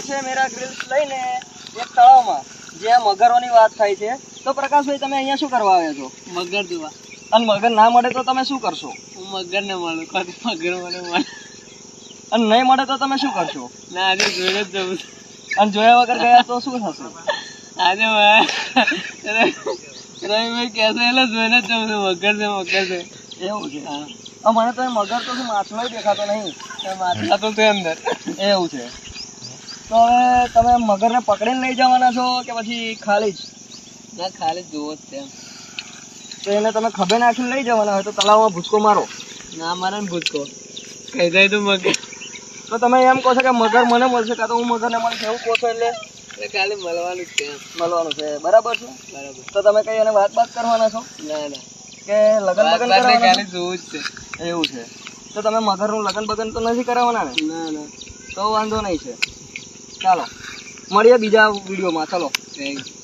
છે મેરા ગ્રિલ્સ લઈને એક તળાવમાં જ્યાં મગરોની વાત થાય છે. તો પ્રકાશભાઈ તમે અહીંયા શું કરવા આવ્યા છો? મગર જોવા. અને મગર ના મળે તો તમે શું કરશો? હું મગર ને મળું, મગર મને મળે. અને નહીં મળે તો તમે શું કરશો? ના, આજે જોઈને જ જવું. અને જોયા વગર ગયા તો શું થશે? આજે રવિભાઈ કહેશે એટલે જોઈને જ જવું છું. મગર છે, મગર છે. એવું છે? હા. મને તો એ મગર તો શું માછલો દેખાતો નહીં. માથા તો છે અંદર. એવું છે. તો હવે તમે મગરને પકડીને લઈ જવાના છો કે પછી ખાલી જ? ના, ખાલી જોવો જ છે. તો એને તમે ખભે નાખીને લઈ જવાના હોય તો તળાવમાં ભૂચકો મારો. ના મારે ને ભૂતકો કહી જાય તું મગર. તો તમે એમ કહો છો કે મગર મને મળશે કાં તો હું મગરને મળશે એવું કહો છો એટલે ખાલી મળવાનું જ છે. મળવાનું છે, બરાબર છે? બરાબર. તો તમે કઈ એને વાત કરવાના છો ના ના, કે લગન બગન કરવાના ખાલી જોવું જ છે. એવું છે. તો તમે મગરનું લગન બગન તો નથી કરાવવાના ને? ના ના. તો વાંધો નહીં છે. ચાલો મળીએ બીજા વિડીયોમાં. ચલો. Thank you.